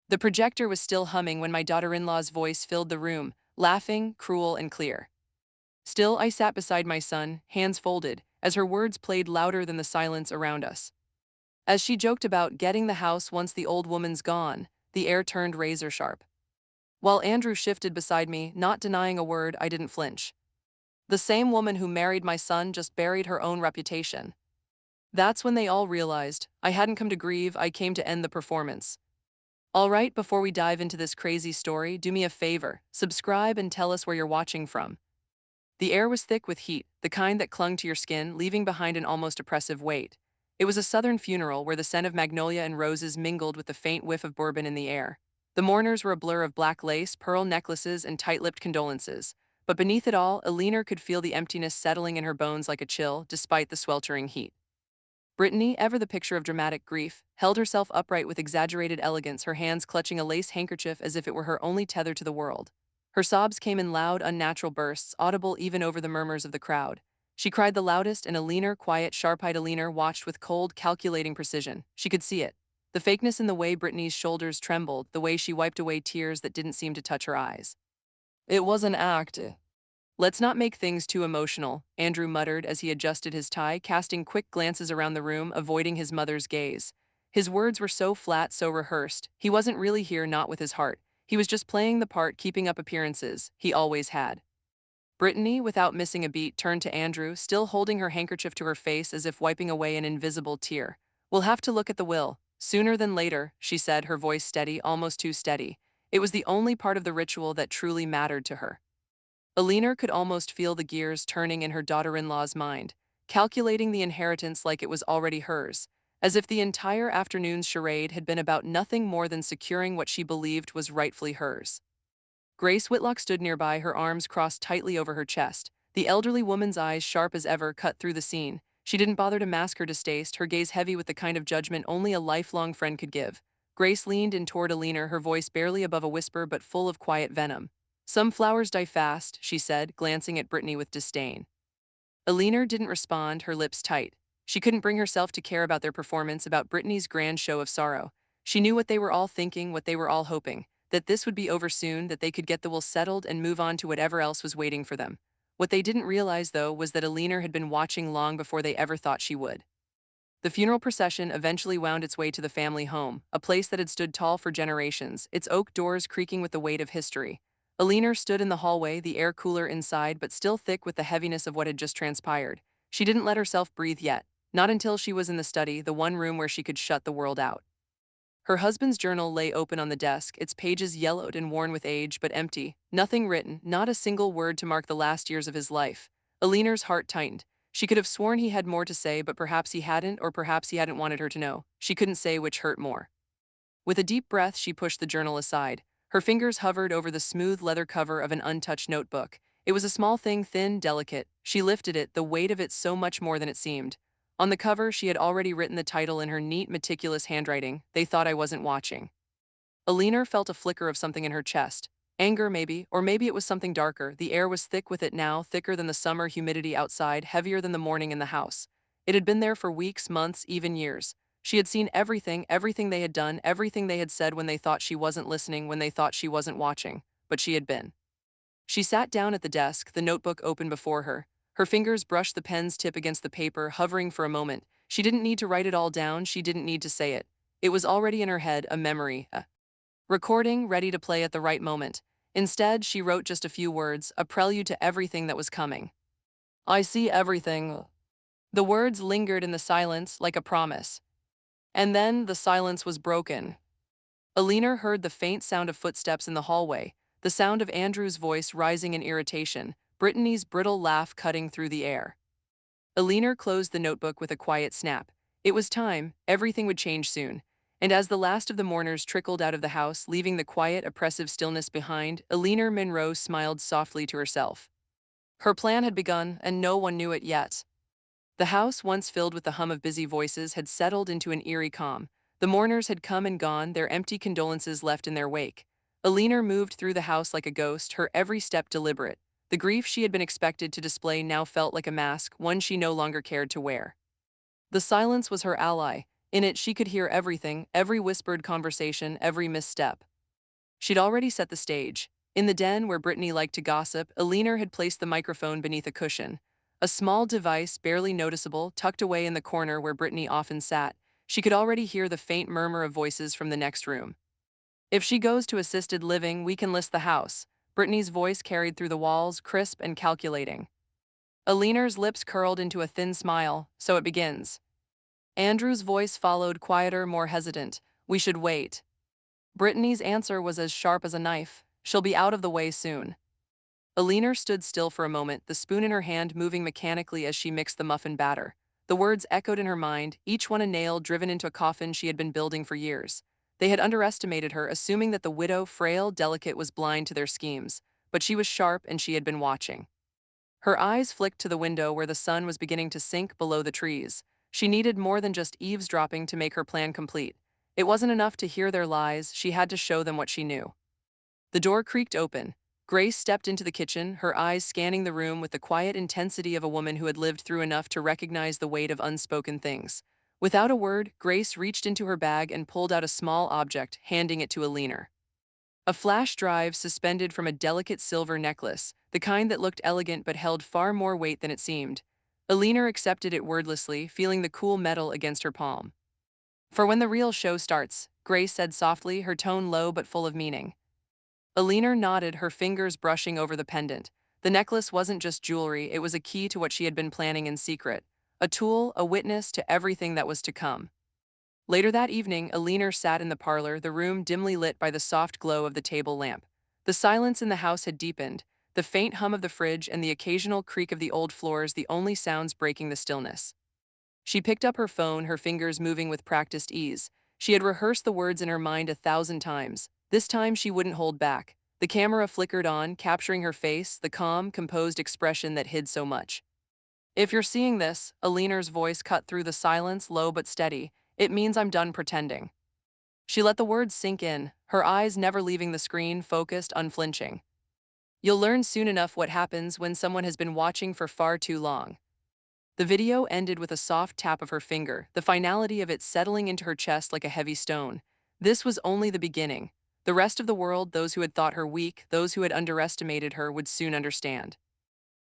The projector was still humming when my daughter-in-law's voice filled the room, laughing, cruel, and clear. Still, I sat beside my son, hands folded, as her words played louder than the silence around us. As she joked about getting the house once the old woman's gone, the air turned razor sharp. While Andrew shifted beside me, not denying a word, I didn't flinch. The same woman who married my son just buried her own reputation. That's when they all realized I hadn't come to grieve, I came to end the performance. All right, before we dive into this crazy story, do me a favor, subscribe and tell us where you're watching from. The air was thick with heat, the kind that clung to your skin, leaving behind an almost oppressive weight. It was a southern funeral where the scent of magnolia and roses mingled with the faint whiff of bourbon in the air. The mourners were a blur of black lace, pearl necklaces, and tight-lipped condolences. But beneath it all, Alina could feel the emptiness settling in her bones like a chill, despite the sweltering heat. Brittany, ever the picture of dramatic grief, held herself upright with exaggerated elegance, her hands clutching a lace handkerchief as if it were her only tether to the world. Her sobs came in loud, unnatural bursts, audible even over the murmurs of the crowd. She cried the loudest, and a leaner, quiet, sharp-eyed Alina watched with cold, calculating precision. She could see it. The fakeness in the way Brittany's shoulders trembled, the way she wiped away tears that didn't seem to touch her eyes. It was an act. Let's not make things too emotional, Andrew muttered as he adjusted his tie, casting quick glances around the room, avoiding his mother's gaze. His words were so flat, so rehearsed. He wasn't really here, not with his heart. He was just playing the part, keeping up appearances. He always had. Brittany, without missing a beat, turned to Andrew, still holding her handkerchief to her face as if wiping away an invisible tear. "We'll have to look at the will. Sooner than later," she said, her voice steady, almost too steady. It was the only part of the ritual that truly mattered to her. Alina could almost feel the gears turning in her daughter-in-law's mind, calculating the inheritance like it was already hers, as if the entire afternoon's charade had been about nothing more than securing what she believed was rightfully hers. Grace Whitlock stood nearby, her arms crossed tightly over her chest. The elderly woman's eyes, sharp as ever, cut through the scene. She didn't bother to mask her distaste, her gaze heavy with the kind of judgment only a lifelong friend could give. Grace leaned in toward Alina, her voice barely above a whisper but full of quiet venom. "Some flowers die fast," she said, glancing at Brittany with disdain. Alina didn't respond, her lips tight. She couldn't bring herself to care about their performance, about Brittany's grand show of sorrow. She knew what they were all thinking, what they were all hoping, that this would be over soon, that they could get the will settled and move on to whatever else was waiting for them. What they didn't realize, though, was that Alina had been watching long before they ever thought she would. The funeral procession eventually wound its way to the family home, a place that had stood tall for generations, its oak doors creaking with the weight of history. Alina stood in the hallway, the air cooler inside but still thick with the heaviness of what had just transpired. She didn't let herself breathe yet, not until she was in the study, the one room where she could shut the world out. Her husband's journal lay open on the desk, its pages yellowed and worn with age but empty, nothing written, not a single word to mark the last years of his life. Alina's heart tightened. She could have sworn he had more to say, but perhaps he hadn't, or perhaps he hadn't wanted her to know. She couldn't say which hurt more. With a deep breath, she pushed the journal aside. Her fingers hovered over the smooth leather cover of an untouched notebook. It was a small thing, thin, delicate. She lifted it, the weight of it so much more than it seemed. On the cover, she had already written the title in her neat, meticulous handwriting, "They Thought I Wasn't Watching." Alina felt a flicker of something in her chest. Anger, maybe, or maybe it was something darker. The air was thick with it now, thicker than the summer humidity outside, heavier than the morning in the house. It had been there for weeks, months, even years. She had seen everything, everything they had done, everything they had said when they thought she wasn't listening, when they thought she wasn't watching. But she had been. She sat down at the desk, the notebook open before her. Her fingers brushed the pen's tip against the paper, hovering for a moment. She didn't need to write it all down, she didn't need to say it. It was already in her head, a memory, a recording ready to play at the right moment. Instead, she wrote just a few words, a prelude to everything that was coming. "I see everything." The words lingered in the silence like a promise. And then the silence was broken. Alina heard the faint sound of footsteps in the hallway, the sound of Andrew's voice rising in irritation, Brittany's brittle laugh cutting through the air. Alina closed the notebook with a quiet snap. It was time, everything would change soon. And as the last of the mourners trickled out of the house, leaving the quiet, oppressive stillness behind, Alina Monroe smiled softly to herself. Her plan had begun, and no one knew it yet. The house, once filled with the hum of busy voices, had settled into an eerie calm. The mourners had come and gone, their empty condolences left in their wake. Alina moved through the house like a ghost, her every step deliberate. The grief she had been expected to display now felt like a mask, one she no longer cared to wear. The silence was her ally. In it, she could hear everything, every whispered conversation, every misstep. She'd already set the stage. In the den where Brittany liked to gossip, Alina had placed the microphone beneath a cushion. A small device, barely noticeable, tucked away in the corner where Brittany often sat. She could already hear the faint murmur of voices from the next room. If she goes to assisted living, we can list the house. Brittany's voice carried through the walls, crisp and calculating. Alina's lips curled into a thin smile, so it begins. Andrew's voice followed, quieter, more hesitant. We should wait. Brittany's answer was as sharp as a knife. She'll be out of the way soon. Alina stood still for a moment, the spoon in her hand moving mechanically as she mixed the muffin batter. The words echoed in her mind, each one a nail driven into a coffin she had been building for years. They had underestimated her, assuming that the widow, frail, delicate, was blind to their schemes. But she was sharp and she had been watching. Her eyes flicked to the window where the sun was beginning to sink below the trees. She needed more than just eavesdropping to make her plan complete. It wasn't enough to hear their lies, she had to show them what she knew. The door creaked open. Grace stepped into the kitchen, her eyes scanning the room with the quiet intensity of a woman who had lived through enough to recognize the weight of unspoken things. Without a word, Grace reached into her bag and pulled out a small object, handing it to Alina. A flash drive suspended from a delicate silver necklace, the kind that looked elegant but held far more weight than it seemed. Alina accepted it wordlessly, feeling the cool metal against her palm. For when the real show starts, Grace said softly, her tone low but full of meaning. Alina nodded, her fingers brushing over the pendant. The necklace wasn't just jewelry, it was a key to what she had been planning in secret. A tool, a witness to everything that was to come. Later that evening, Alina sat in the parlor, the room dimly lit by the soft glow of the table lamp. The silence in the house had deepened, the faint hum of the fridge and the occasional creak of the old floors the only sounds breaking the stillness. She picked up her phone, her fingers moving with practiced ease. She had rehearsed the words in her mind 1,000 times. This time she wouldn't hold back. The camera flickered on, capturing her face, the calm, composed expression that hid so much. If you're seeing this, Alina's voice cut through the silence, low but steady, it means I'm done pretending. She let the words sink in, her eyes never leaving the screen, focused, unflinching. You'll learn soon enough what happens when someone has been watching for far too long. The video ended with a soft tap of her finger, the finality of it settling into her chest like a heavy stone. This was only the beginning. The rest of the world, those who had thought her weak, those who had underestimated her, would soon understand.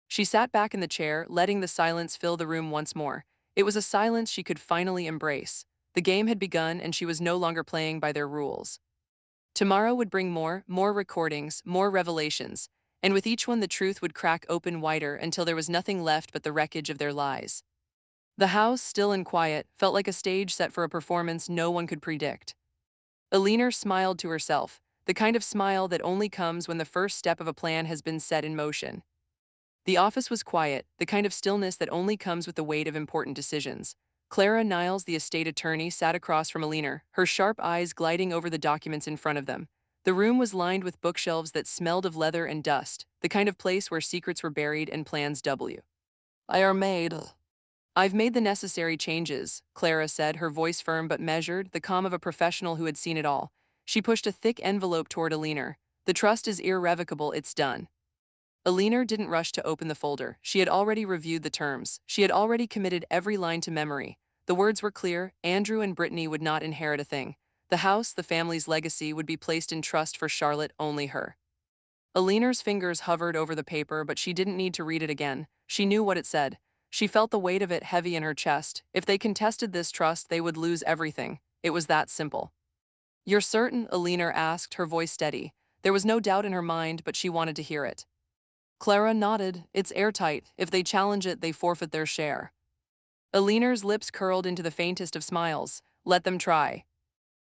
She sat back in the chair, letting the silence fill the room once more. It was a silence she could finally embrace. The game had begun, and she was no longer playing by their rules. Tomorrow would bring more recordings, more revelations, and with each one the truth would crack open wider until there was nothing left but the wreckage of their lies. The house, still and quiet, felt like a stage set for a performance no one could predict. Alina smiled to herself, the kind of smile that only comes when the first step of a plan has been set in motion. The office was quiet, the kind of stillness that only comes with the weight of important decisions. Clara Niles, the estate attorney, sat across from Alina, her sharp eyes gliding over the documents in front of them. The room was lined with bookshelves that smelled of leather and dust, the kind of place where secrets were buried and plans W. I are made. I've made the necessary changes, Clara said, her voice firm but measured, the calm of a professional who had seen it all. She pushed a thick envelope toward Alina. The trust is irrevocable, it's done. Alina didn't rush to open the folder. She had already reviewed the terms. She had already committed every line to memory. The words were clear: Andrew and Brittany would not inherit a thing. The house, the family's legacy, would be placed in trust for Charlotte, only her. Alina's fingers hovered over the paper, but she didn't need to read it again. She knew what it said. She felt the weight of it heavy in her chest. If they contested this trust, they would lose everything. It was that simple. You're certain? Alina asked, her voice steady. There was no doubt in her mind, but she wanted to hear it. Clara nodded. It's airtight. If they challenge it, they forfeit their share. Alina's lips curled into the faintest of smiles. Let them try.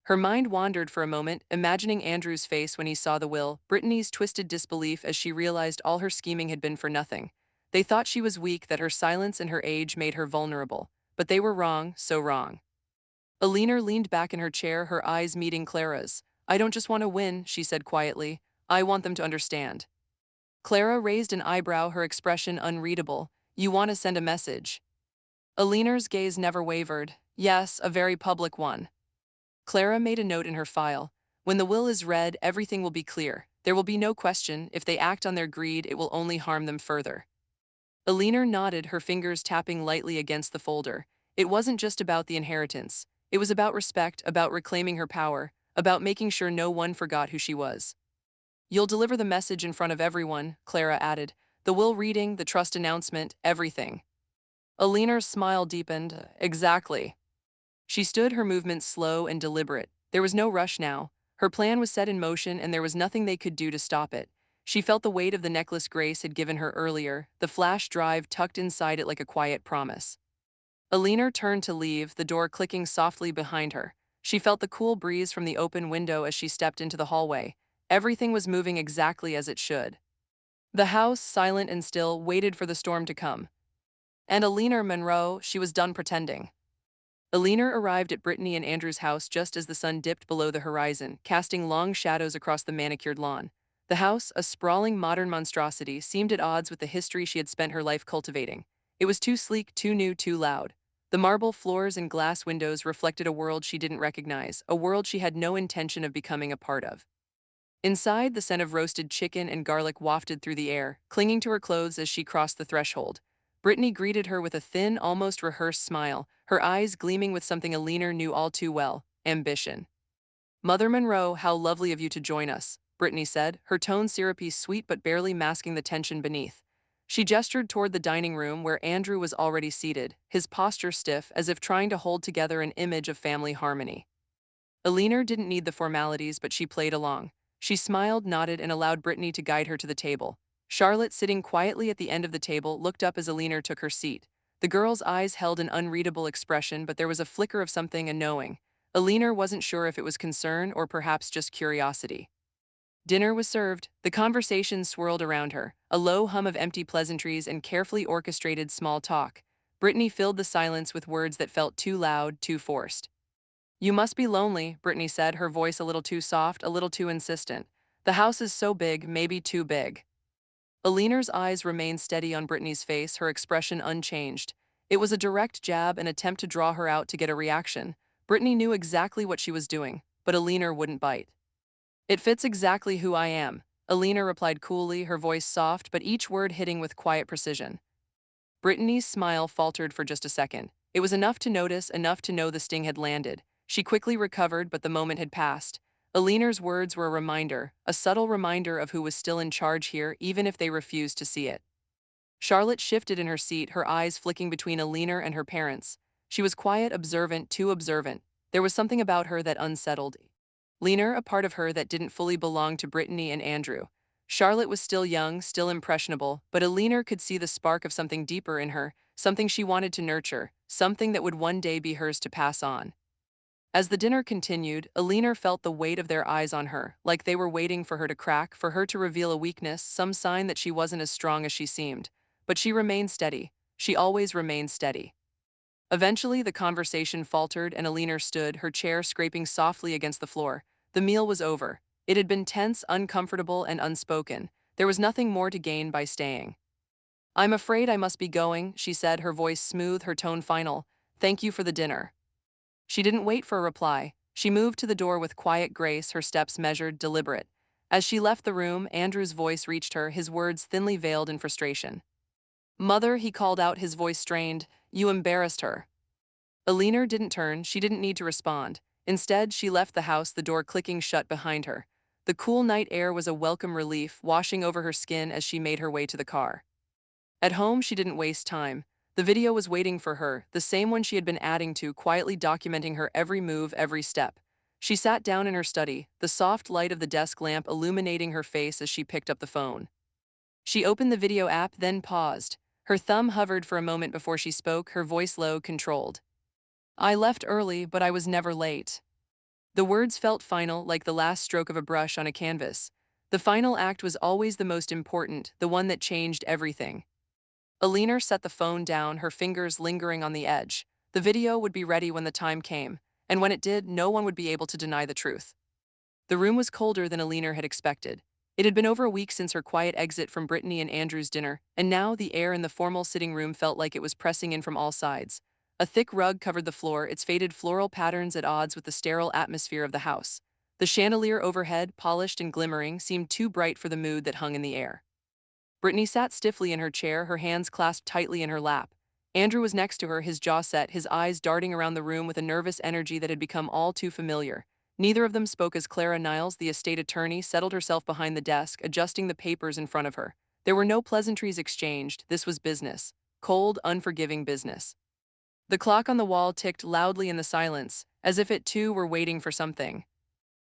Her mind wandered for a moment, imagining Andrew's face when he saw the will, Brittany's twisted disbelief as she realized all her scheming had been for nothing. They thought she was weak, that her silence and her age made her vulnerable. But they were wrong, so wrong. Alina leaned back in her chair, her eyes meeting Clara's. I don't just want to win, she said quietly. I want them to understand. Clara raised an eyebrow, her expression unreadable. You want to send a message. Alina's gaze never wavered. Yes, a very public one. Clara made a note in her file. When the will is read, everything will be clear. There will be no question. If they act on their greed, it will only harm them further. Alina nodded, her fingers tapping lightly against the folder. It wasn't just about the inheritance. It was about respect, about reclaiming her power, about making sure no one forgot who she was. You'll deliver the message in front of everyone, Clara added. The will reading, the trust announcement, everything. Alina's smile deepened. Exactly. She stood, her movements slow and deliberate. There was no rush now. Her plan was set in motion and there was nothing they could do to stop it. She felt the weight of the necklace Grace had given her earlier, the flash drive tucked inside it like a quiet promise. Alina turned to leave, the door clicking softly behind her. She felt the cool breeze from the open window as she stepped into the hallway. Everything was moving exactly as it should. The house, silent and still, waited for the storm to come. And Alina Monroe, she was done pretending. Alina arrived at Brittany and Andrew's house just as the sun dipped below the horizon, casting long shadows across the manicured lawn. The house, a sprawling modern monstrosity, seemed at odds with the history she had spent her life cultivating. It was too sleek, too new, too loud. The marble floors and glass windows reflected a world she didn't recognize, a world she had no intention of becoming a part of. Inside, the scent of roasted chicken and garlic wafted through the air, clinging to her clothes as she crossed the threshold. Brittany greeted her with a thin, almost rehearsed smile, her eyes gleaming with something Alina knew all too well: ambition. Mother Monroe, how lovely of you to join us, Brittany said, her tone syrupy sweet but barely masking the tension beneath. She gestured toward the dining room where Andrew was already seated, his posture stiff, as if trying to hold together an image of family harmony. Alina didn't need the formalities, but she played along. She smiled, nodded, and allowed Brittany to guide her to the table. Charlotte, sitting quietly at the end of the table, looked up as Alina took her seat. The girl's eyes held an unreadable expression, but there was a flicker of something, a knowing. Alina wasn't sure if it was concern or perhaps just curiosity. Dinner was served. The conversation swirled around her, a low hum of empty pleasantries and carefully orchestrated small talk. Brittany filled the silence with words that felt too loud, too forced. You must be lonely, Brittany said, her voice a little too soft, a little too insistent. The house is so big, maybe too big. Alina's eyes remained steady on Brittany's face, her expression unchanged. It was a direct jab, an attempt to draw her out to get a reaction. Brittany knew exactly what she was doing, but Alina wouldn't bite. It fits exactly who I am, Alina replied coolly, her voice soft but each word hitting with quiet precision. Brittany's smile faltered for just a second. It was enough to notice, enough to know the sting had landed. She quickly recovered, but the moment had passed. Alina's words were a reminder, a subtle reminder of who was still in charge here, even if they refused to see it. Charlotte shifted in her seat, her eyes flicking between Alina and her parents. She was quiet, observant, too observant. There was something about her that unsettled Lena, a part of her that didn't fully belong to Brittany and Andrew. Charlotte was still young, still impressionable, but Alina could see the spark of something deeper in her, something she wanted to nurture, something that would one day be hers to pass on. As the dinner continued, Alina felt the weight of their eyes on her, like they were waiting for her to crack, for her to reveal a weakness, some sign that she wasn't as strong as she seemed. But she remained steady. She always remained steady. Eventually, the conversation faltered and Alina stood, her chair scraping softly against the floor. The meal was over. It had been tense, uncomfortable, and unspoken. There was nothing more to gain by staying. I'm afraid I must be going, she said, her voice smooth, her tone final. Thank you for the dinner. She didn't wait for a reply. She moved to the door with quiet grace, her steps measured, deliberate. As she left the room, Andrew's voice reached her, his words thinly veiled in frustration. Mother, he called out, his voice strained, you embarrassed her. Alina didn't turn, she didn't need to respond. Instead, she left the house, the door clicking shut behind her. The cool night air was a welcome relief, washing over her skin as she made her way to the car. At home, she didn't waste time. The video was waiting for her, the same one she had been adding to, quietly documenting her every move, every step. She sat down in her study, the soft light of the desk lamp illuminating her face as she picked up the phone. She opened the video app, then paused. Her thumb hovered for a moment before she spoke, her voice low, controlled. I left early, but I was never late. The words felt final, like the last stroke of a brush on a canvas. The final act was always the most important, the one that changed everything. Alina set the phone down, her fingers lingering on the edge. The video would be ready when the time came, and when it did, no one would be able to deny the truth. The room was colder than Alina had expected. It had been over a week since her quiet exit from Brittany and Andrew's dinner, and now the air in the formal sitting room felt like it was pressing in from all sides. A thick rug covered the floor, its faded floral patterns at odds with the sterile atmosphere of the house. The chandelier overhead, polished and glimmering, seemed too bright for the mood that hung in the air. Brittany sat stiffly in her chair, her hands clasped tightly in her lap. Andrew was next to her, his jaw set, his eyes darting around the room with a nervous energy that had become all too familiar. Neither of them spoke as Clara Niles, the estate attorney, settled herself behind the desk, adjusting the papers in front of her. There were no pleasantries exchanged. This was business. Cold, unforgiving business. The clock on the wall ticked loudly in the silence, as if it too were waiting for something.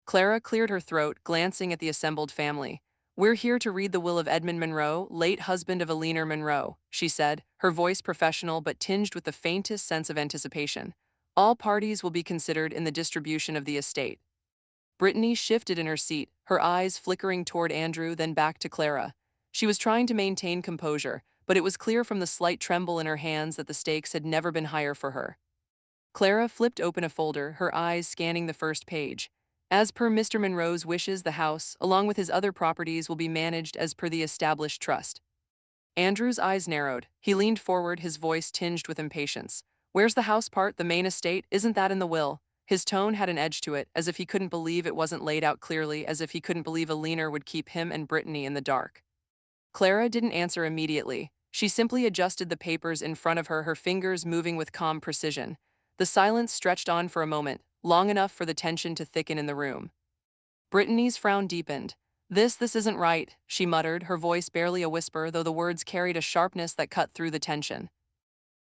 Clara cleared her throat, glancing at the assembled family. "We're here to read the will of Edmund Monroe, late husband of Eleanor Monroe," she said, her voice professional but tinged with the faintest sense of anticipation. "All parties will be considered in the distribution of the estate." Brittany shifted in her seat, her eyes flickering toward Andrew, then back to Clara. She was trying to maintain composure, but it was clear from the slight tremble in her hands that the stakes had never been higher for her. Clara flipped open a folder, her eyes scanning the first page. "As per Mr. Monroe's wishes, the house, along with his other properties, will be managed as per the established trust." Andrew's eyes narrowed. He leaned forward, his voice tinged with impatience. "Where's the house part, the main estate? Isn't that in the will?" His tone had an edge to it, as if he couldn't believe it wasn't laid out clearly, as if he couldn't believe Eleanor would keep him and Brittany in the dark. Clara didn't answer immediately. She simply adjusted the papers in front of her, her fingers moving with calm precision. The silence stretched on for a moment, long enough for the tension to thicken in the room. Brittany's frown deepened. This isn't right," she muttered, her voice barely a whisper, though the words carried a sharpness that cut through the tension.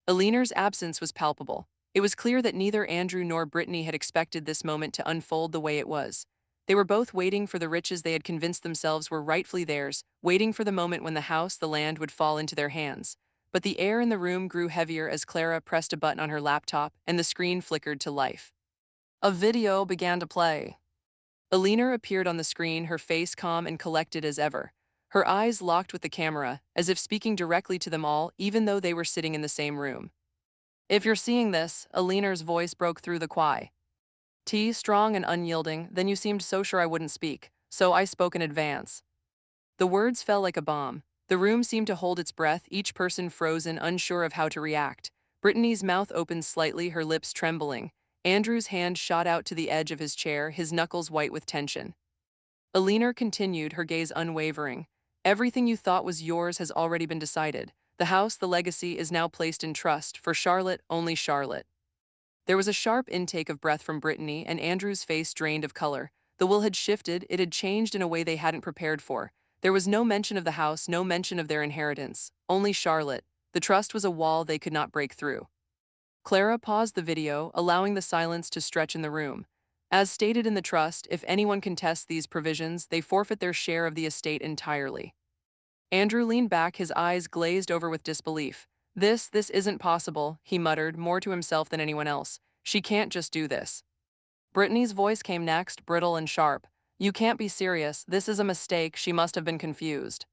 Eleanor's absence was palpable. It was clear that neither Andrew nor Brittany had expected this moment to unfold the way it was. They were both waiting for the riches they had convinced themselves were rightfully theirs, waiting for the moment when the house, the land, would fall into their hands. But the air in the room grew heavier as Clara pressed a button on her laptop and the screen flickered to life. A video began to play. Eleanor appeared on the screen, her face calm and collected as ever. Her eyes locked with the camera, as if speaking directly to them all, even though they were sitting in the same room. "If you're seeing this," Eleanor's voice broke through the quiet. Strong and unyielding, "then you seemed so sure I wouldn't speak, so I spoke in advance." The words fell like a bomb. The room seemed to hold its breath, each person frozen, unsure of how to react. Brittany's mouth opened slightly, her lips trembling. Andrew's hand shot out to the edge of his chair, his knuckles white with tension. Eleanor continued, her gaze unwavering. "Everything you thought was yours has already been decided. The house, the legacy, is now placed in trust, for Charlotte, only Charlotte." There was a sharp intake of breath from Brittany, and Andrew's face drained of color. The will had shifted, it had changed in a way they hadn't prepared for. There was no mention of the house, no mention of their inheritance. Only Charlotte. The trust was a wall they could not break through. Clara paused the video, allowing the silence to stretch in the room. "As stated in the trust, if anyone contests these provisions, they forfeit their share of the estate entirely." Andrew leaned back, his eyes glazed over with disbelief. This isn't possible," he muttered, more to himself than anyone else. "She can't just do this." Brittany's voice came next, brittle and sharp. "You can't be serious. This is a mistake. She must have been confused."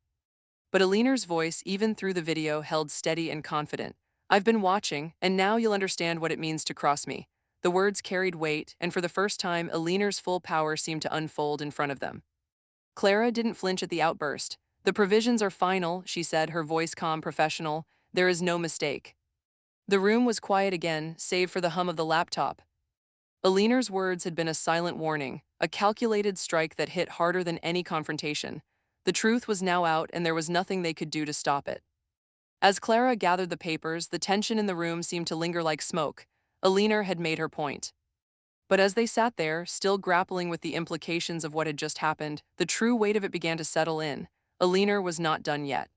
But Eleanor's voice, even through the video, held steady and confident. "I've been watching, and now you'll understand what it means to cross me." The words carried weight, and for the first time, Eleanor's full power seemed to unfold in front of them. Clara didn't flinch at the outburst. "The provisions are final," she said, her voice calm, professional. "There is no mistake." The room was quiet again, save for the hum of the laptop. Eleanor's words had been a silent warning, a calculated strike that hit harder than any confrontation. The truth was now out, and there was nothing they could do to stop it. As Clara gathered the papers, the tension in the room seemed to linger like smoke. Eleanor had made her point. But as they sat there, still grappling with the implications of what had just happened, the true weight of it began to settle in. Eleanor was not done yet.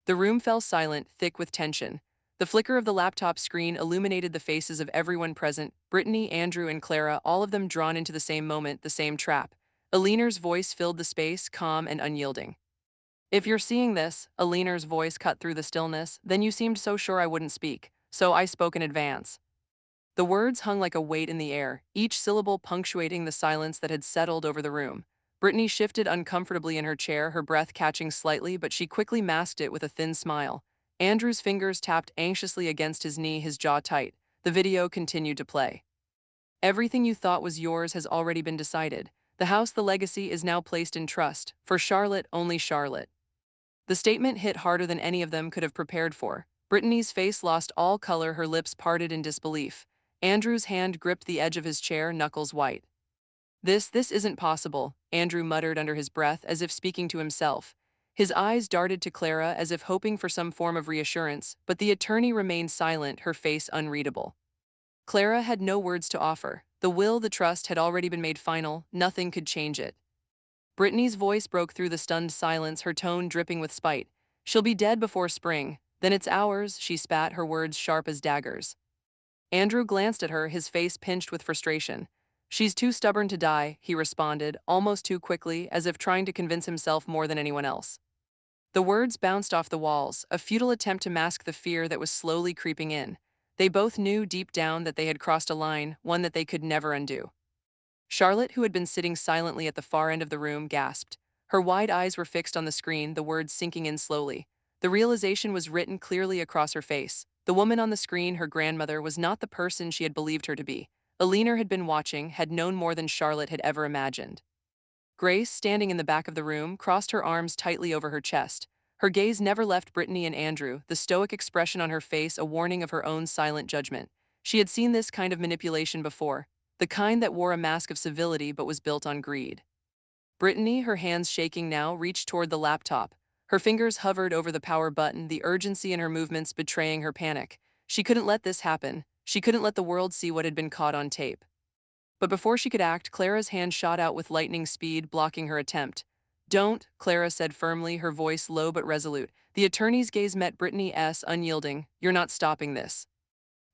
The room fell silent, thick with tension. The flicker of the laptop screen illuminated the faces of everyone present, Brittany, Andrew, and Clara, all of them drawn into the same moment, the same trap. Eleanor's voice filled the space, calm and unyielding. "If you're seeing this," Eleanor's voice cut through the stillness, "then you seemed so sure I wouldn't speak, so I spoke in advance." The words hung like a weight in the air, each syllable punctuating the silence that had settled over the room. Brittany shifted uncomfortably in her chair, her breath catching slightly, but she quickly masked it with a thin smile. Andrew's fingers tapped anxiously against his knee, his jaw tight. The video continued to play. "Everything you thought was yours has already been decided. The house, the legacy, is now placed in trust. For Charlotte, only Charlotte." The statement hit harder than any of them could have prepared for. Brittany's face lost all color, her lips parted in disbelief. Andrew's hand gripped the edge of his chair, knuckles white. This isn't possible," Andrew muttered under his breath, as if speaking to himself. His eyes darted to Clara as if hoping for some form of reassurance, but the attorney remained silent, her face unreadable. Clara had no words to offer. The trust had already been made final, nothing could change it. Brittany's voice broke through the stunned silence, her tone dripping with spite. "She'll be dead before spring. Then it's ours," she spat, her words sharp as daggers. Andrew glanced at her, his face pinched with frustration. "She's too stubborn to die," he responded, almost too quickly, as if trying to convince himself more than anyone else. The words bounced off the walls, a futile attempt to mask the fear that was slowly creeping in. They both knew deep down that they had crossed a line, one that they could never undo. Charlotte, who had been sitting silently at the far end of the room, gasped. Her wide eyes were fixed on the screen, the words sinking in slowly. The realization was written clearly across her face. The woman on the screen, her grandmother, was not the person she had believed her to be. Alina had been watching, had known more than Charlotte had ever imagined. Grace, standing in the back of the room, crossed her arms tightly over her chest. Her gaze never left Brittany and Andrew, the stoic expression on her face a warning of her own silent judgment. She had seen this kind of manipulation before, the kind that wore a mask of civility but was built on greed. Brittany, her hands shaking now, reached toward the laptop. Her fingers hovered over the power button, the urgency in her movements betraying her panic. She couldn't let this happen. She couldn't let the world see what had been caught on tape. But before she could act, Clara's hand shot out with lightning speed, blocking her attempt. "Don't," Clara said firmly, her voice low but resolute. The attorney's gaze met Brittany's, unyielding. "You're not stopping this."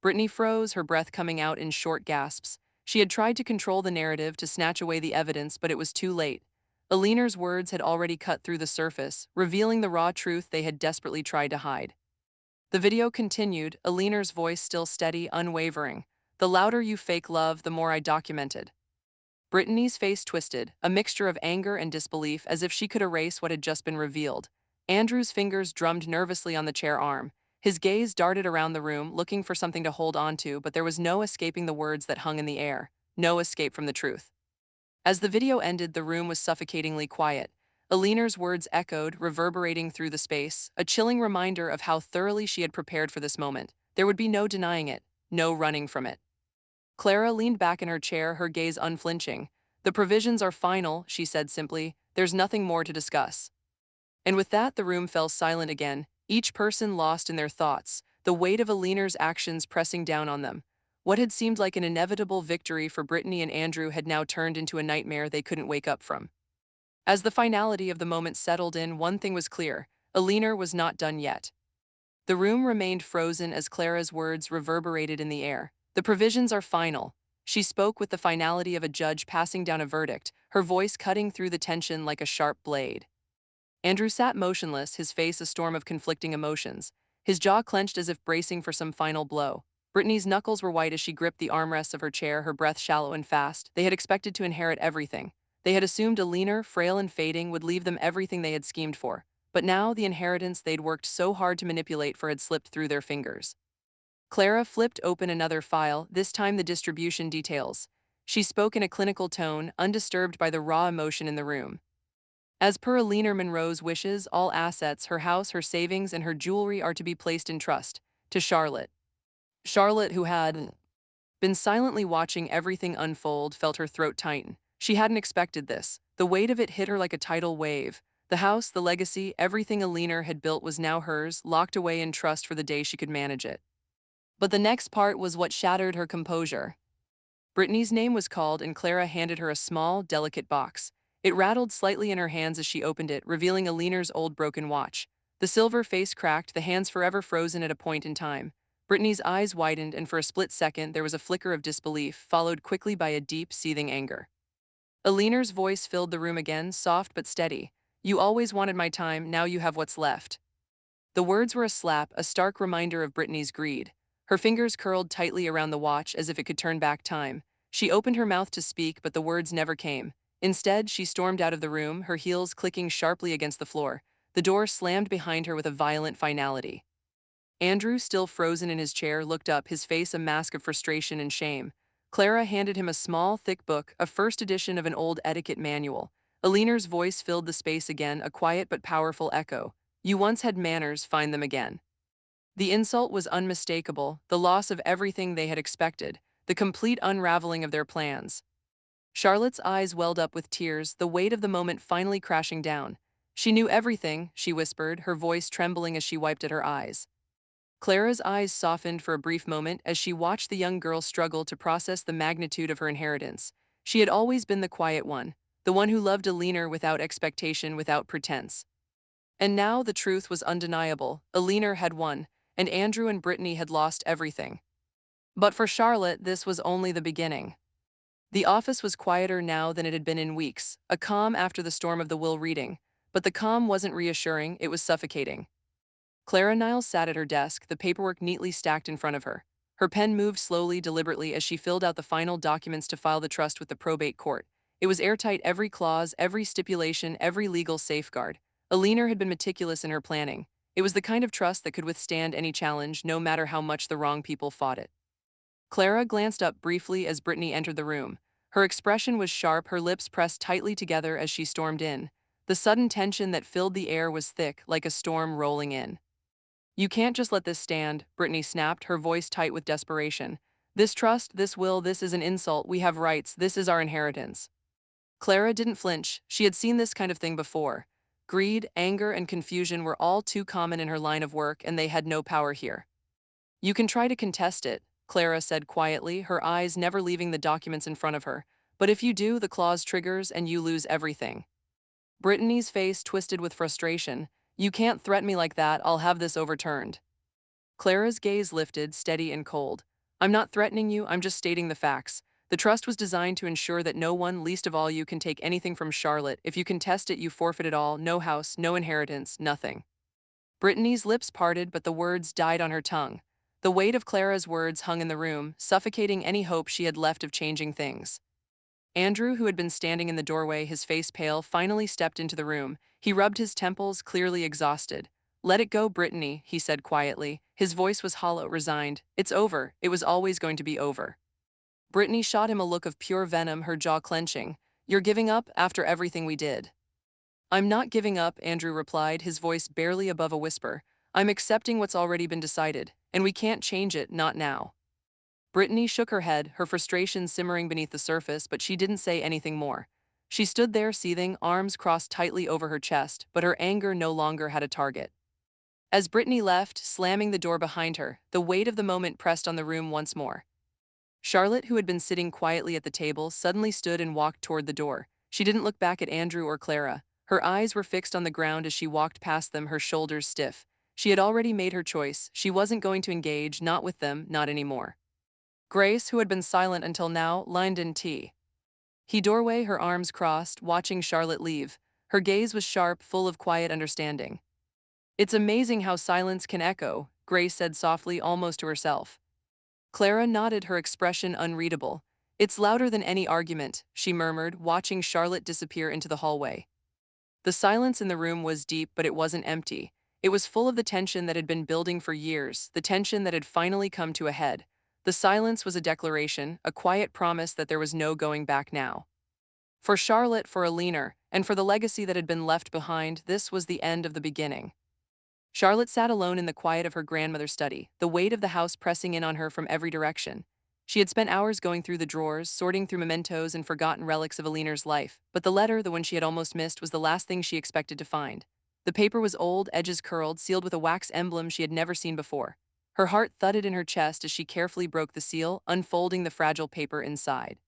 Brittany froze, her breath coming out in short gasps. She had tried to control the narrative, to snatch away the evidence, but it was too late. Aliner's words had already cut through the surface, revealing the raw truth they had desperately tried to hide. The video continued, Aliner's voice still steady, unwavering. "The louder you fake love, the more I documented." Brittany's face twisted, a mixture of anger and disbelief, as if she could erase what had just been revealed. Andrew's fingers drummed nervously on the chair arm. His gaze darted around the room, looking for something to hold on to, but there was no escaping the words that hung in the air. No escape from the truth. As the video ended, the room was suffocatingly quiet. Aliner's words echoed, reverberating through the space, a chilling reminder of how thoroughly she had prepared for this moment. There would be no denying it, no running from it. Clara leaned back in her chair, her gaze unflinching. "The provisions are final," she said simply. "There's nothing more to discuss." And with that, the room fell silent again, each person lost in their thoughts, the weight of Aliner's actions pressing down on them. What had seemed like an inevitable victory for Brittany and Andrew had now turned into a nightmare they couldn't wake up from. As the finality of the moment settled in, one thing was clear: Aliner was not done yet. The room remained frozen as Clara's words reverberated in the air. "The provisions are final." She spoke with the finality of a judge passing down a verdict, her voice cutting through the tension like a sharp blade. Andrew sat motionless, his face a storm of conflicting emotions. His jaw clenched as if bracing for some final blow. Brittany's knuckles were white as she gripped the armrests of her chair, her breath shallow and fast. They had expected to inherit everything. They had assumed Aliner, frail and fading, would leave them everything they had schemed for. But now the inheritance they'd worked so hard to manipulate for had slipped through their fingers. Clara flipped open another file, this time the distribution details. She spoke in a clinical tone, undisturbed by the raw emotion in the room. "As per Alina Monroe's wishes, all assets, her house, her savings, and her jewelry are to be placed in trust. To Charlotte." Charlotte, who had been silently watching everything unfold, felt her throat tighten. She hadn't expected this. The weight of it hit her like a tidal wave. The house, the legacy, everything Alina had built was now hers, locked away in trust for the day she could manage it. But the next part was what shattered her composure. Brittany's name was called, and Clara handed her a small, delicate box. It rattled slightly in her hands as she opened it, revealing Aliner's old broken watch. The silver face cracked, the hands forever frozen at a point in time. Brittany's eyes widened, and for a split second there was a flicker of disbelief, followed quickly by a deep, seething anger. Aliner's voice filled the room again, soft but steady. "You always wanted my time, now you have what's left." The words were a slap, a stark reminder of Brittany's greed. Her fingers curled tightly around the watch as if it could turn back time. She opened her mouth to speak, but the words never came. Instead, she stormed out of the room, her heels clicking sharply against the floor. The door slammed behind her with a violent finality. Andrew, still frozen in his chair, looked up, his face a mask of frustration and shame. Clara handed him a small, thick book, a first edition of an old etiquette manual. Aliner's voice filled the space again, a quiet but powerful echo. "You once had manners, find them again." The insult was unmistakable, the loss of everything they had expected, the complete unraveling of their plans. Charlotte's eyes welled up with tears, the weight of the moment finally crashing down. She knew everything, she whispered, her voice trembling as she wiped at her eyes. Clara's eyes softened for a brief moment as she watched the young girl struggle to process the magnitude of her inheritance. She had always been the quiet one, the one who loved Alina without expectation, without pretense. And now the truth was undeniable. Alina had won, and Andrew and Brittany had lost everything. But for Charlotte, this was only the beginning. The office was quieter now than it had been in weeks, a calm after the storm of the will reading. But the calm wasn't reassuring, it was suffocating. Clara Niles sat at her desk, the paperwork neatly stacked in front of her. Her pen moved slowly, deliberately, as she filled out the final documents to file the trust with the probate court. It was airtight, every clause, every stipulation, every legal safeguard. Alina had been meticulous in her planning. It was the kind of trust that could withstand any challenge, no matter how much the wrong people fought it. Clara glanced up briefly as Brittany entered the room. Her expression was sharp, her lips pressed tightly together as she stormed in. The sudden tension that filled the air was thick, like a storm rolling in. "You can't just let this stand," Brittany snapped, her voice tight with desperation. "This trust, this will, this is an insult. We have rights. This is our inheritance." Clara didn't flinch. She had seen this kind of thing before. Greed, anger, and confusion were all too common in her line of work, and they had no power here. "You can try to contest it," Clara said quietly, her eyes never leaving the documents in front of her. "But if you do, the clause triggers and you lose everything." Brittany's face twisted with frustration. "You can't threaten me like that. I'll have this overturned." Clara's gaze lifted, steady and cold. "I'm not threatening you, I'm just stating the facts. The trust was designed to ensure that no one, least of all you, can take anything from Charlotte. If you contest it, you forfeit it all. No house, no inheritance, nothing." Brittany's lips parted, but the words died on her tongue. The weight of Clara's words hung in the room, suffocating any hope she had left of changing things. Andrew, who had been standing in the doorway, his face pale, finally stepped into the room. He rubbed his temples, clearly exhausted. "Let it go, Brittany," he said quietly. His voice was hollow, resigned. "It's over. It was always going to be over." Brittany shot him a look of pure venom, her jaw clenching. "You're giving up after everything we did." "I'm not giving up," Andrew replied, his voice barely above a whisper. "I'm accepting what's already been decided, and we can't change it, not now." Brittany shook her head, her frustration simmering beneath the surface, but she didn't say anything more. She stood there seething, arms crossed tightly over her chest, but her anger no longer had a target. As Brittany left, slamming the door behind her, the weight of the moment pressed on the room once more. Charlotte, who had been sitting quietly at the table, suddenly stood and walked toward the door. She didn't look back at Andrew or Clara. Her eyes were fixed on the ground as she walked past them, her shoulders stiff. She had already made her choice. She wasn't going to engage, not with them, not anymore. Grace, who had been silent until now, lined in tea. He doorway, her arms crossed, watching Charlotte leave. Her gaze was sharp, full of quiet understanding. "It's amazing how silence can echo," Grace said softly, almost to herself. Clara nodded, her expression unreadable. "It's louder than any argument," she murmured, watching Charlotte disappear into the hallway. The silence in the room was deep, but it wasn't empty. It was full of the tension that had been building for years, the tension that had finally come to a head. The silence was a declaration, a quiet promise that there was no going back now. For Charlotte, for Alina, and for the legacy that had been left behind, this was the end of the beginning. Charlotte sat alone in the quiet of her grandmother's study, the weight of the house pressing in on her from every direction. She had spent hours going through the drawers, sorting through mementos and forgotten relics of Alina's life, but the letter, the one she had almost missed, was the last thing she expected to find. The paper was old, edges curled, sealed with a wax emblem she had never seen before. Her heart thudded in her chest as she carefully broke the seal, unfolding the fragile paper inside.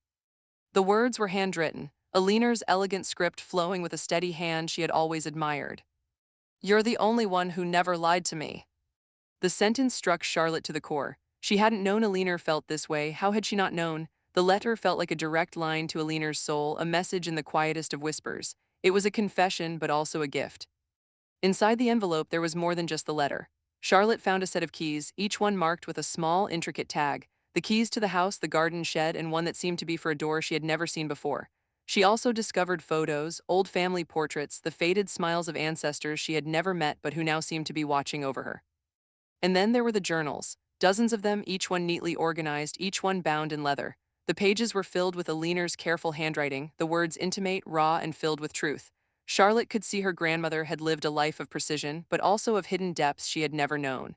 The words were handwritten, Alina's elegant script flowing with a steady hand she had always admired. "You're the only one who never lied to me." The sentence struck Charlotte to the core. She hadn't known Alina felt this way. How had she not known? The letter felt like a direct line to Alina's soul, a message in the quietest of whispers. It was a confession, but also a gift. Inside the envelope, there was more than just the letter. Charlotte found a set of keys, each one marked with a small, intricate tag. The keys to the house, the garden shed, and one that seemed to be for a door she had never seen before. She also discovered photos, old family portraits, the faded smiles of ancestors she had never met but who now seemed to be watching over her. And then there were the journals, dozens of them, each one neatly organized, each one bound in leather. The pages were filled with Alina's careful handwriting, the words intimate, raw, and filled with truth. Charlotte could see her grandmother had lived a life of precision, but also of hidden depths she had never known.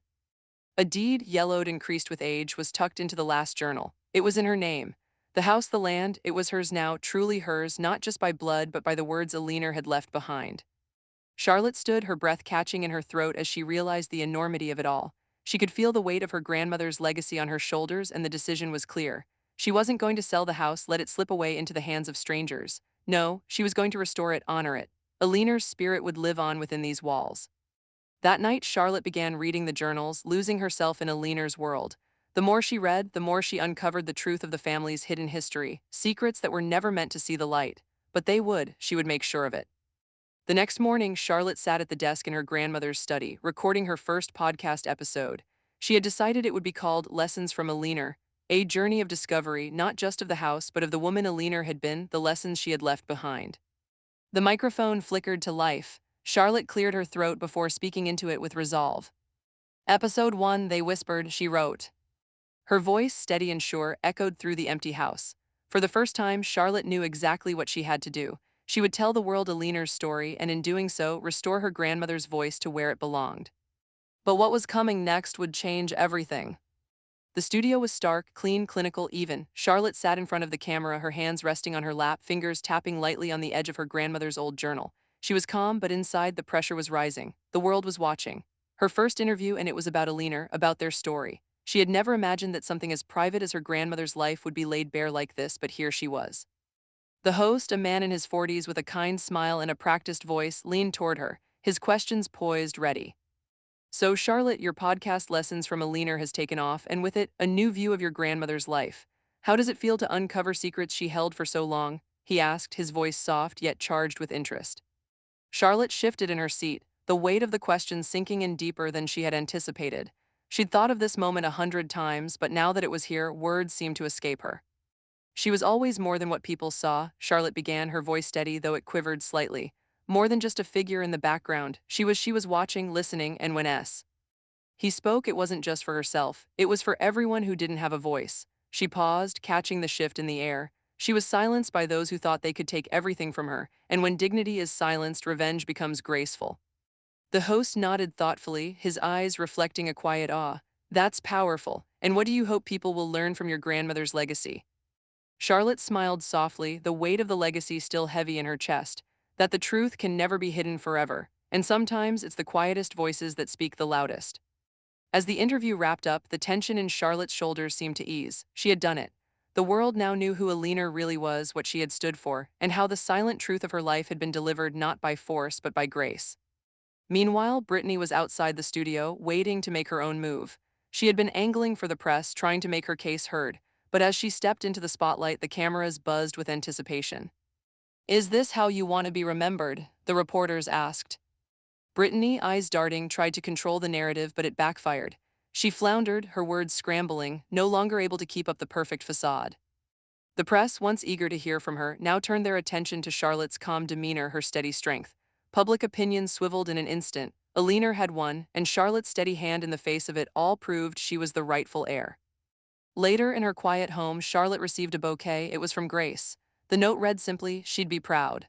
A deed, yellowed and creased with age, was tucked into the last journal. It was in her name. The house, the land, it was hers now, truly hers, not just by blood but by the words Alina had left behind. Charlotte stood, her breath catching in her throat as she realized the enormity of it all. She could feel the weight of her grandmother's legacy on her shoulders, and the decision was clear. She wasn't going to sell the house, let it slip away into the hands of strangers. No, she was going to restore it, honor it. Alina's spirit would live on within these walls. That night, Charlotte began reading the journals, losing herself in Alina's world. The more she read, the more she uncovered the truth of the family's hidden history, secrets that were never meant to see the light. But they would, she would make sure of it. The next morning, Charlotte sat at the desk in her grandmother's study, recording her first podcast episode. She had decided it would be called Lessons from Alina, a journey of discovery, not just of the house, but of the woman Alina had been, the lessons she had left behind. The microphone flickered to life. Charlotte cleared her throat before speaking into it with resolve. Episode 1, they whispered, she wrote. Her voice, steady and sure, echoed through the empty house. For the first time, Charlotte knew exactly what she had to do. She would tell the world Alina's story, and in doing so, restore her grandmother's voice to where it belonged. But what was coming next would change everything. The studio was stark, clean, clinical, even. Charlotte sat in front of the camera, her hands resting on her lap, fingers tapping lightly on the edge of her grandmother's old journal. She was calm, but inside, the pressure was rising. The world was watching. Her first interview, and it was about Alina, about their story. She had never imagined that something as private as her grandmother's life would be laid bare like this, but here she was. The host, a man in his 40s with a kind smile and a practiced voice, leaned toward her, his questions poised, ready. So, Charlotte, your podcast Lessons from Alina has taken off, and with it, a new view of your grandmother's life. How does it feel to uncover secrets she held for so long? He asked, his voice soft yet charged with interest. Charlotte shifted in her seat, the weight of the question sinking in deeper than she had anticipated. She'd thought of this moment 100 times, but now that it was here, words seemed to escape her. She was always more than what people saw, Charlotte began, her voice steady though it quivered slightly. More than just a figure in the background, she was watching, listening, and when he spoke, it wasn't just for herself, it was for everyone who didn't have a voice. She paused, catching the shift in the air. She was silenced by those who thought they could take everything from her, and when dignity is silenced, revenge becomes graceful. The host nodded thoughtfully, his eyes reflecting a quiet awe. That's powerful. And what do you hope people will learn from your grandmother's legacy? Charlotte smiled softly, the weight of the legacy still heavy in her chest. That the truth can never be hidden forever, and sometimes it's the quietest voices that speak the loudest. As the interview wrapped up, the tension in Charlotte's shoulders seemed to ease. She had done it. The world now knew who Alina really was, what she had stood for, and how the silent truth of her life had been delivered not by force but by grace. Meanwhile, Brittany was outside the studio, waiting to make her own move. She had been angling for the press, trying to make her case heard, but as she stepped into the spotlight, the cameras buzzed with anticipation. Is this how you want to be remembered? The reporters asked. Brittany, eyes darting, tried to control the narrative, but it backfired. She floundered, her words scrambling, no longer able to keep up the perfect facade. The press, once eager to hear from her, now turned their attention to Charlotte's calm demeanor, her steady strength. Public opinion swiveled in an instant. Alina had won, and Charlotte's steady hand in the face of it all proved she was the rightful heir. Later, in her quiet home, Charlotte received a bouquet. It was from Grace. The note read simply, she'd be proud.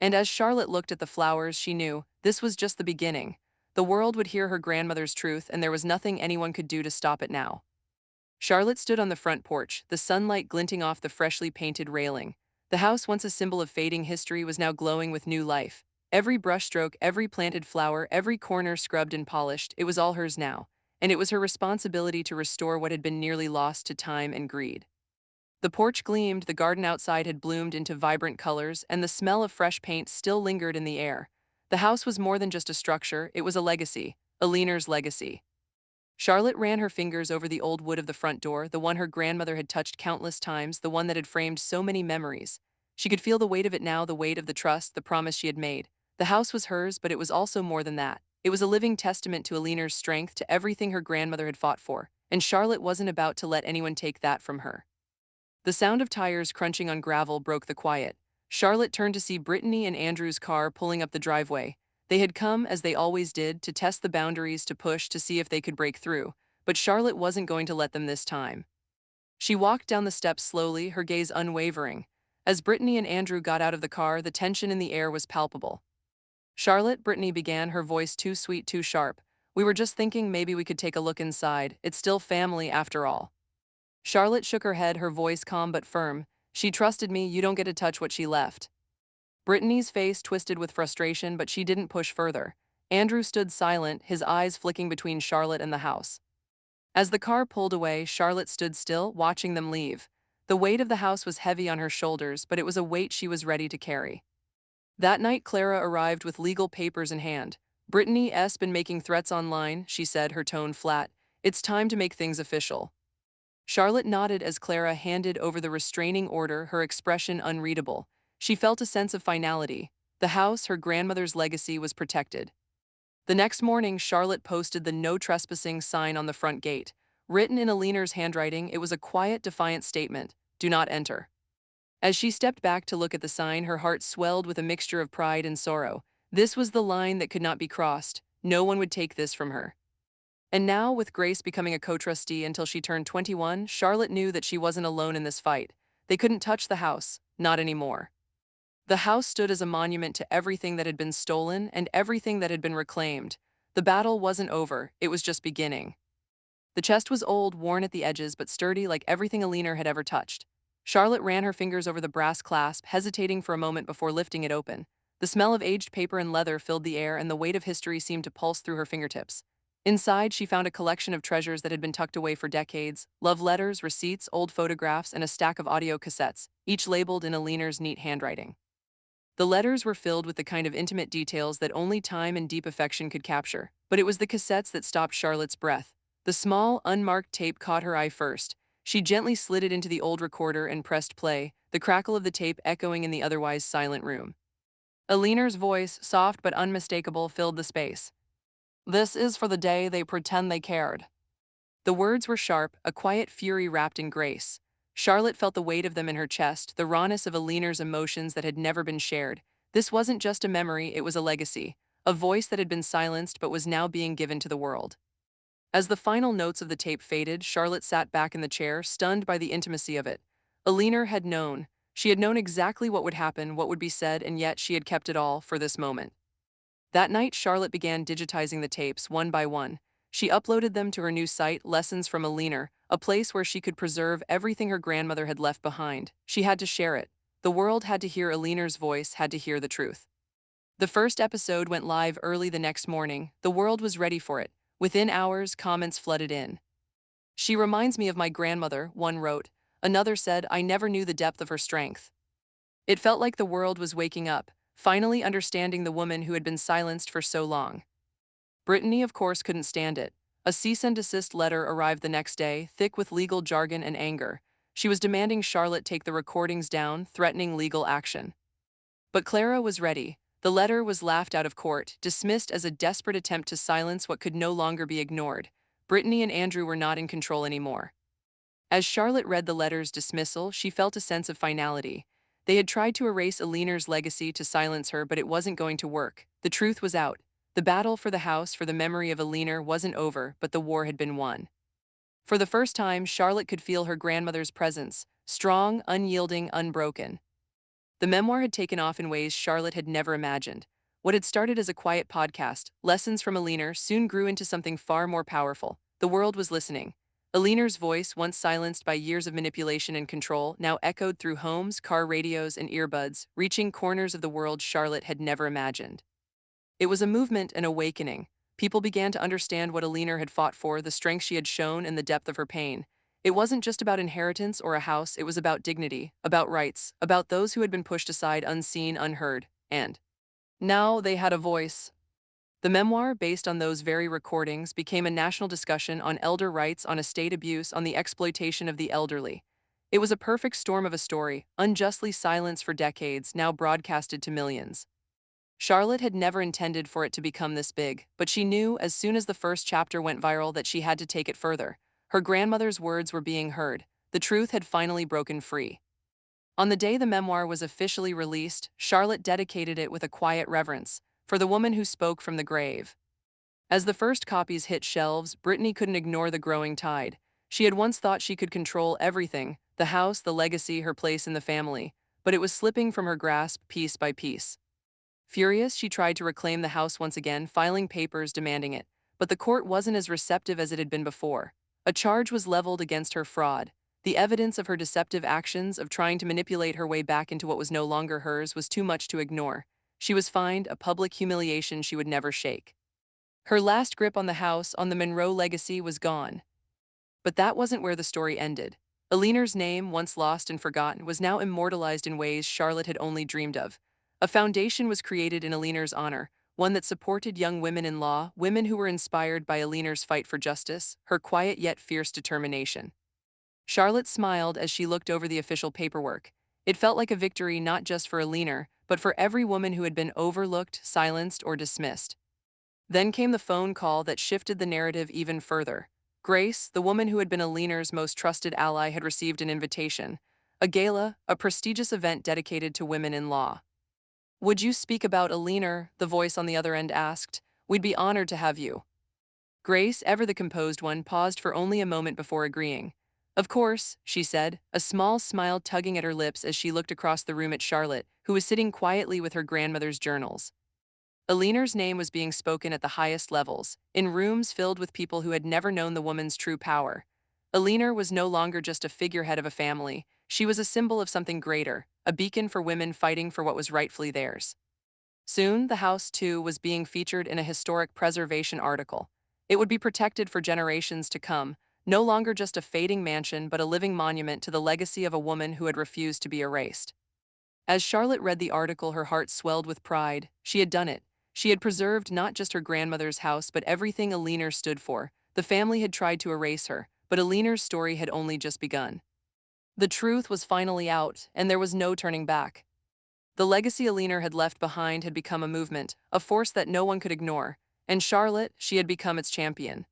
And as Charlotte looked at the flowers, she knew this was just the beginning. The world would hear her grandmother's truth, and there was nothing anyone could do to stop it now. Charlotte stood on the front porch, the sunlight glinting off the freshly painted railing. The house, once a symbol of fading history, was now glowing with new life. Every brushstroke, every planted flower, every corner scrubbed and polished, it was all hers now. And it was her responsibility to restore what had been nearly lost to time and greed. The porch gleamed, the garden outside had bloomed into vibrant colors, and the smell of fresh paint still lingered in the air. The house was more than just a structure, it was a legacy, Alina's legacy. Charlotte ran her fingers over the old wood of the front door, the one her grandmother had touched countless times, the one that had framed so many memories. She could feel the weight of it now, the weight of the trust, the promise she had made. The house was hers, but it was also more than that. It was a living testament to Alina's strength, to everything her grandmother had fought for, and Charlotte wasn't about to let anyone take that from her. The sound of tires crunching on gravel broke the quiet. Charlotte turned to see Brittany and Andrew's car pulling up the driveway. They had come, as they always did, to test the boundaries, to push, to see if they could break through. But Charlotte wasn't going to let them this time. She walked down the steps slowly, her gaze unwavering. As Brittany and Andrew got out of the car, the tension in the air was palpable. Charlotte, Brittany began, her voice too sweet, too sharp. We were just thinking maybe we could take a look inside. It's still family after all. Charlotte shook her head, her voice calm but firm. She trusted me, you don't get to touch what she left. Brittany's face twisted with frustration, but she didn't push further. Andrew stood silent, his eyes flicking between Charlotte and the house. As the car pulled away, Charlotte stood still, watching them leave. The weight of the house was heavy on her shoulders, but it was a weight she was ready to carry. That night, Clara arrived with legal papers in hand. Brittany's been making threats online, she said, her tone flat. It's time to make things official. Charlotte nodded as Clara handed over the restraining order, her expression unreadable. She felt a sense of finality. The house, her grandmother's legacy, was protected. The next morning, Charlotte posted the no trespassing sign on the front gate. Written in Aliner's handwriting, it was a quiet, defiant statement: do not enter. As she stepped back to look at the sign, her heart swelled with a mixture of pride and sorrow. This was the line that could not be crossed. No one would take this from her. And now, with Grace becoming a co-trustee until she turned 21, Charlotte knew that she wasn't alone in this fight. They couldn't touch the house, not anymore. The house stood as a monument to everything that had been stolen and everything that had been reclaimed. The battle wasn't over, it was just beginning. The chest was old, worn at the edges, but sturdy like everything Alina had ever touched. Charlotte ran her fingers over the brass clasp, hesitating for a moment before lifting it open. The smell of aged paper and leather filled the air, and the weight of history seemed to pulse through her fingertips. Inside, she found a collection of treasures that had been tucked away for decades: love letters, receipts, old photographs, and a stack of audio cassettes, each labeled in Alina's neat handwriting. The letters were filled with the kind of intimate details that only time and deep affection could capture. But it was the cassettes that stopped Charlotte's breath. The small, unmarked tape caught her eye first. She gently slid it into the old recorder and pressed play, the crackle of the tape echoing in the otherwise silent room. Aliner's voice, soft but unmistakable, filled the space. This is for the day they pretend they cared. The words were sharp, a quiet fury wrapped in grace. Charlotte felt the weight of them in her chest, the rawness of Aliner's emotions that had never been shared. This wasn't just a memory, it was a legacy, a voice that had been silenced but was now being given to the world. As the final notes of the tape faded, Charlotte sat back in the chair, stunned by the intimacy of it. Alina had known. She had known exactly what would happen, what would be said, and yet she had kept it all for this moment. That night, Charlotte began digitizing the tapes one by one. She uploaded them to her new site, Lessons from Alina, a place where she could preserve everything her grandmother had left behind. She had to share it. The world had to hear Alina's voice, had to hear the truth. The first episode went live early the next morning. The world was ready for it. Within hours, comments flooded in. She reminds me of my grandmother, one wrote. Another said, I never knew the depth of her strength. It felt like the world was waking up, finally understanding the woman who had been silenced for so long. Brittany, of course, couldn't stand it. A cease and desist letter arrived the next day, thick with legal jargon and anger. She was demanding Charlotte take the recordings down, threatening legal action. But Clara was ready. The letter was laughed out of court, dismissed as a desperate attempt to silence what could no longer be ignored. Brittany and Andrew were not in control anymore. As Charlotte read the letter's dismissal, she felt a sense of finality. They had tried to erase Aliner's legacy to silence her, but it wasn't going to work. The truth was out. The battle for the house, for the memory of Alina, wasn't over, but the war had been won. For the first time, Charlotte could feel her grandmother's presence, strong, unyielding, unbroken. The memoir had taken off in ways Charlotte had never imagined. What had started as a quiet podcast, Lessons from Alina, soon grew into something far more powerful. The world was listening. Alina's voice, once silenced by years of manipulation and control, now echoed through homes, car radios, and earbuds, reaching corners of the world Charlotte had never imagined. It was a movement, an awakening. People began to understand what Alina had fought for, the strength she had shown, and the depth of her pain. It wasn't just about inheritance or a house, it was about dignity, about rights, about those who had been pushed aside, unseen, unheard, and now they had a voice. The memoir, based on those very recordings, became a national discussion on elder rights, on estate abuse, on the exploitation of the elderly. It was a perfect storm of a story, unjustly silenced for decades, now broadcasted to millions. Charlotte had never intended for it to become this big, but she knew, as soon as the first chapter went viral, that she had to take it further. Her grandmother's words were being heard. The truth had finally broken free. On the day the memoir was officially released, Charlotte dedicated it with a quiet reverence for the woman who spoke from the grave. As the first copies hit shelves, Brittany couldn't ignore the growing tide. She had once thought she could control everything: the house, the legacy, her place in the family, but it was slipping from her grasp piece by piece. Furious, she tried to reclaim the house once again, filing papers demanding it. But the court wasn't as receptive as it had been before. A charge was leveled against her: fraud. The evidence of her deceptive actions of trying to manipulate her way back into what was no longer hers was too much to ignore. She was fined, a public humiliation she would never shake. Her last grip on the house, on the Monroe legacy, was gone. But that wasn't where the story ended. Aliner's name, once lost and forgotten, was now immortalized in ways Charlotte had only dreamed of. A foundation was created in Aliner's honor, one that supported young women in law, women who were inspired by Aliner's fight for justice, her quiet yet fierce determination. Charlotte smiled as she looked over the official paperwork. It felt like a victory not just for Aliner, but for every woman who had been overlooked, silenced, or dismissed. Then came the phone call that shifted the narrative even further. Grace, the woman who had been Aliner's most trusted ally, had received an invitation. A gala, a prestigious event dedicated to women in law. "Would you speak about Aliner?" the voice on the other end asked. "We'd be honored to have you." Grace, ever the composed one, paused for only a moment before agreeing. "Of course," she said, a small smile tugging at her lips as she looked across the room at Charlotte, who was sitting quietly with her grandmother's journals. Aliner's name was being spoken at the highest levels, in rooms filled with people who had never known the woman's true power. Aliner was no longer just a figurehead of a family, she was a symbol of something greater, a beacon for women fighting for what was rightfully theirs. Soon, the house, too, was being featured in a historic preservation article. It would be protected for generations to come, no longer just a fading mansion but a living monument to the legacy of a woman who had refused to be erased. As Charlotte read the article, her heart swelled with pride. She had done it. She had preserved not just her grandmother's house but everything Aliner stood for. The family had tried to erase her, but Aliner's story had only just begun. The truth was finally out, and there was no turning back. The legacy Aliner had left behind had become a movement, a force that no one could ignore, and Charlotte, she had become its champion.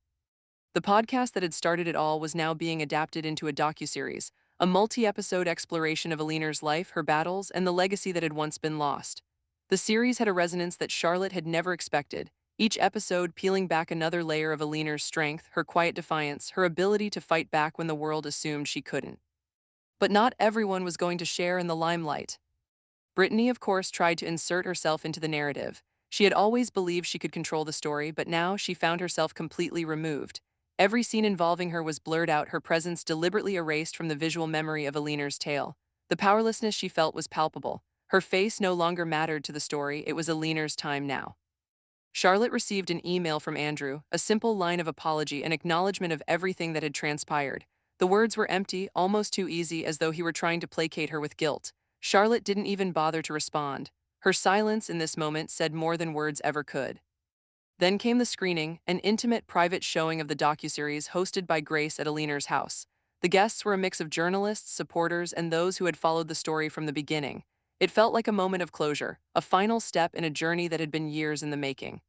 The podcast that had started it all was now being adapted into a docuseries, a multi-episode exploration of Aliner's life, her battles, and the legacy that had once been lost. The series had a resonance that Charlotte had never expected, each episode peeling back another layer of Aliner's strength, her quiet defiance, her ability to fight back when the world assumed she couldn't. But not everyone was going to share in the limelight. Brittany, of course, tried to insert herself into the narrative. She had always believed she could control the story, but now she found herself completely removed. Every scene involving her was blurred out, her presence deliberately erased from the visual memory of Aliner's tale. The powerlessness she felt was palpable. Her face no longer mattered to the story, it was Aliner's time now. Charlotte received an email from Andrew, a simple line of apology, an acknowledgement of everything that had transpired. The words were empty, almost too easy, as though he were trying to placate her with guilt. Charlotte didn't even bother to respond. Her silence in this moment said more than words ever could. Then came the screening, an intimate, private showing of the docuseries hosted by Grace at Aliner's house. The guests were a mix of journalists, supporters, and those who had followed the story from the beginning. It felt like a moment of closure, a final step in a journey that had been years in the making.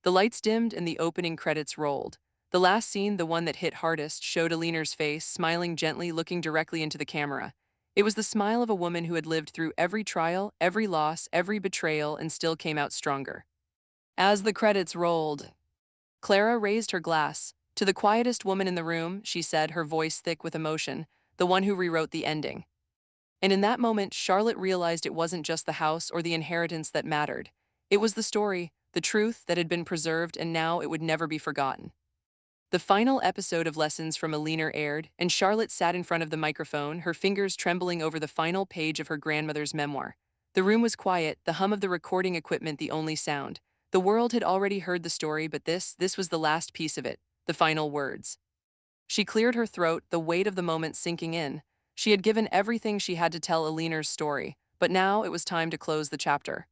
The lights dimmed and the opening credits rolled. The last scene, the one that hit hardest, showed Aliner's face, smiling gently, looking directly into the camera. It was the smile of a woman who had lived through every trial, every loss, every betrayal, and still came out stronger. As the credits rolled, Clara raised her glass. "To the quietest woman in the room," she said, her voice thick with emotion, "the one who rewrote the ending." And in that moment, Charlotte realized it wasn't just the house or the inheritance that mattered. It was the story, the truth that had been preserved, and now it would never be forgotten. The final episode of Lessons from Aliner aired, and Charlotte sat in front of the microphone, her fingers trembling over the final page of her grandmother's memoir. The room was quiet, the hum of the recording equipment the only sound. The world had already heard the story, but this was the last piece of it, the final words. She cleared her throat, the weight of the moment sinking in. She had given everything she had to tell Aliner's story, but now it was time to close the chapter.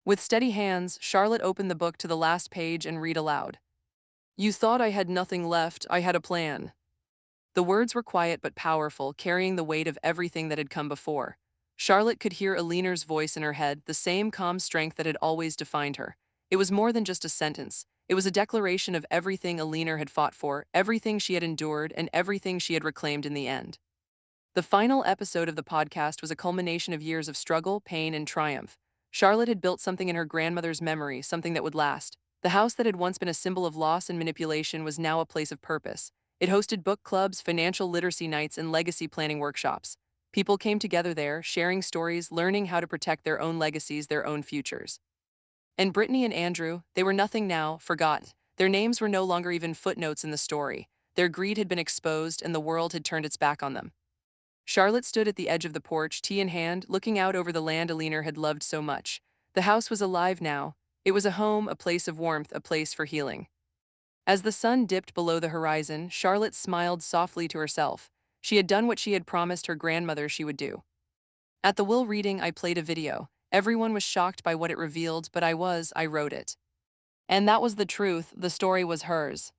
With steady hands, Charlotte opened the book to the last page and read aloud. "You thought I had nothing left, I had a plan." The words were quiet but powerful, carrying the weight of everything that had come before. Charlotte could hear Aliner's voice in her head, the same calm strength that had always defined her. It was more than just a sentence. It was a declaration of everything Aliner had fought for, everything she had endured, and everything she had reclaimed in the end. The final episode of the podcast was a culmination of years of struggle, pain, and triumph. Charlotte had built something in her grandmother's memory, something that would last. The house that had once been a symbol of loss and manipulation was now a place of purpose. It hosted book clubs, financial literacy nights, and legacy planning workshops. People came together there, sharing stories, learning how to protect their own legacies, their own futures. And Brittany and Andrew, they were nothing now, forgotten. Their names were no longer even footnotes in the story. Their greed had been exposed and the world had turned its back on them. Charlotte stood at the edge of the porch, tea in hand, looking out over the land Alina had loved so much. The house was alive now. It was a home, a place of warmth, a place for healing. As the sun dipped below the horizon, Charlotte smiled softly to herself. She had done what she had promised her grandmother she would do. At the will reading, I played a video. Everyone was shocked by what it revealed, but I wrote it. And that was the truth, the story was hers.